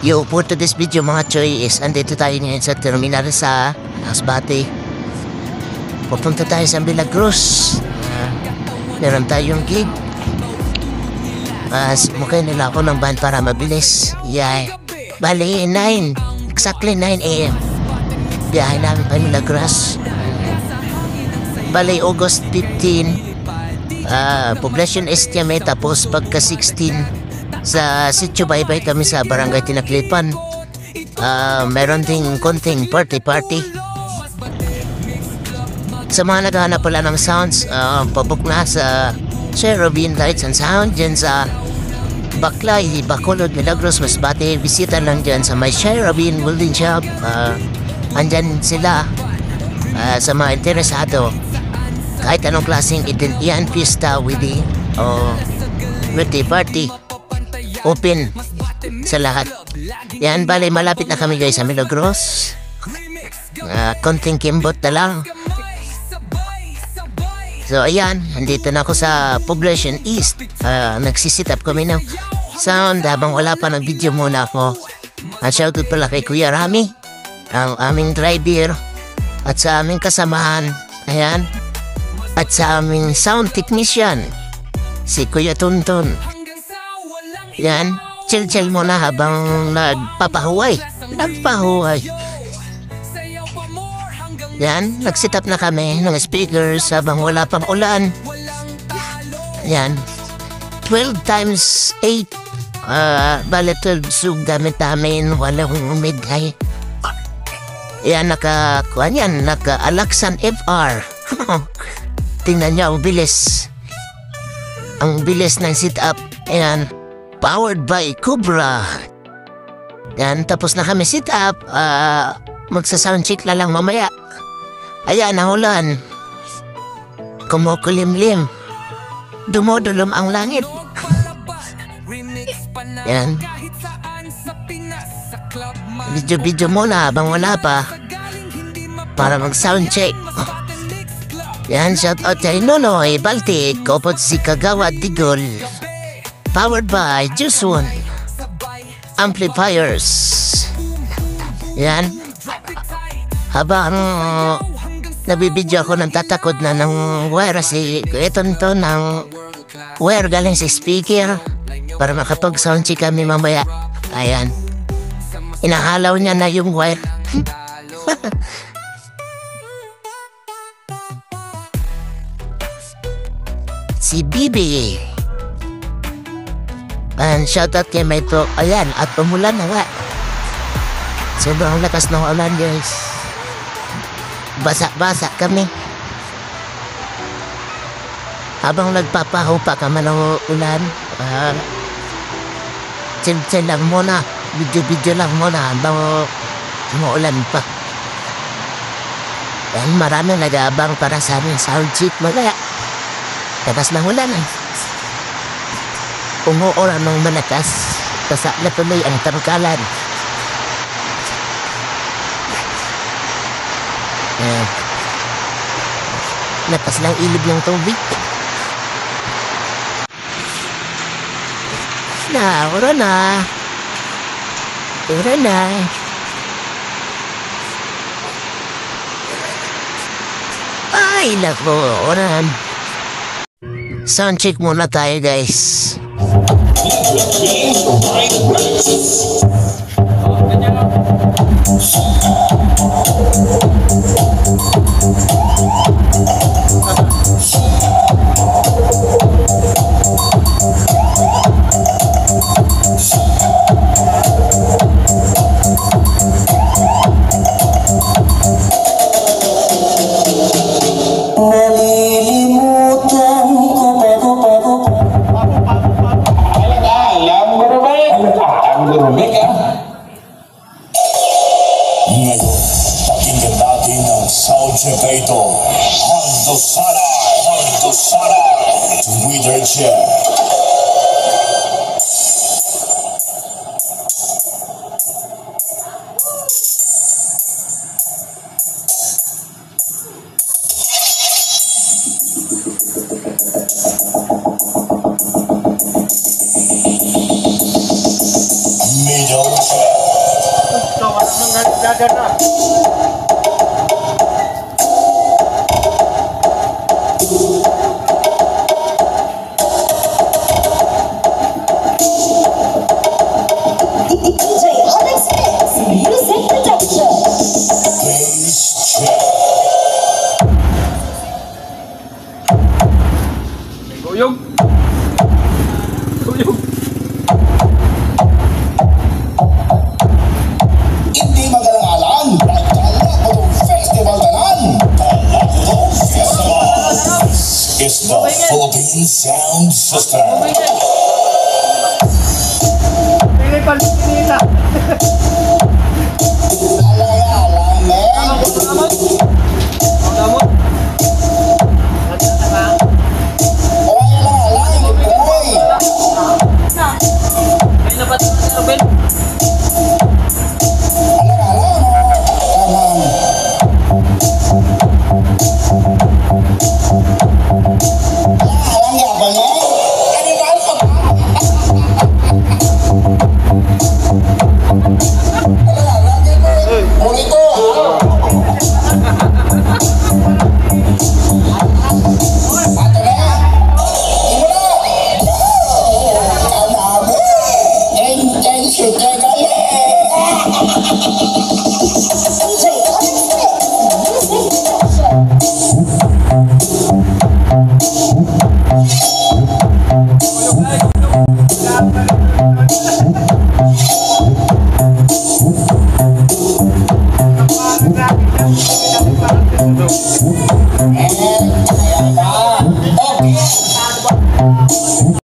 Yo, for today's video mga choy is andito tayo ngayon sa terminal sa Masbate. Pupunta tayo sa Milagros. Meron tayong gig. Sumakay nila ako ng van para mabilis. Yeah. Bali, 9. Exactly 9 a.m. Biyahe namin pa Milagros. Bali, August 15. Population estimate tapos pagka 16. Sa Sitio Baybay kami sa Barangay Tinaklipan. Meron ding konting party. Sa mga naghahanap pala ng sounds, pabook na sa Cherubin Lights and Sound dyan sa Baklay, Bacolod, Milagros, Masbate. Bisita lang dyan sa may Cherubin Welding Shop. Andyan sila sa mga interesado. Kahit anong klaseng iyan, fiesta, witty, o birthday party. Open sa lahat. Yan, bali malapit na kami guys sa Milagros. Konting kimbot na lang. So ayan, andito na ako sa Poblacion East. Nagsisit up kami ng sound habang wala pa ng video muna ako. Shoutout pala kay Kuya Rami, ang aming driver, at sa aming kasamahan. Ayan. At sa aming sound technician, si Kuya Tonton. Yan, chill muna habang nagpapahuway. Yan, nag-set up na kami ng speakers habang wala pang ulan. Yan, 12 times 8. Bale 12 sug gamit namin, walang umidhay. Yan, naka-Alaxan FR. Tingnan niyo, ang bilis. Ang bilis ng sit up. Ayan. Powered by Cobra. Yan, tapos na kami sit up. Magsa-soundcheck na lang mamaya. Ayan, nahulan. Kumukulimlim. Dumodulom ang langit. Yan. Video muna habang wala pa. Para mag-soundcheck. Yan, shout out kay Nonoy Baltic, Kopot si Kagawa Digol. Powered by Juice One Amplifiers. Yan. Habang nabibidyo ako ng tatakod na ng wire ito ng wire galing sa speaker para makapag-soundcheck kami mamaya. Ayan. Inahalaw niya na yung wire. Si Bibi. And shoutout kay Maito. Ayan, at umulan na nga. Sobrang lakas ng ulan guys. Basa kami. Habang nagpapaho pa ka man ng ulan, chill lang muna. Video lang muna habang umuulan pa. Yan, maraming nag-aabang para sa aming soundcheck magaya. Tapos ng ulan umuulan ng malakas, kasi natuloy ang tarkalan. Lakas lang ilog ng tubig. Uran na. Ay, naku, uran. Soundcheck muna tayo guys. Ngayon, pakinggan natin ang soundcheck na ito. Hondo Sara, Twitter check. Middle check. nagdadar na. DJ Onyx Mix Music Production. Bass check. Goyog. Goyog. Hindi magalang-alang. Talakto Festival Tanan. Talakto Festival. This is the Philippine Sound System. Pilipan, pinita. Alang-alang, men. Salamat.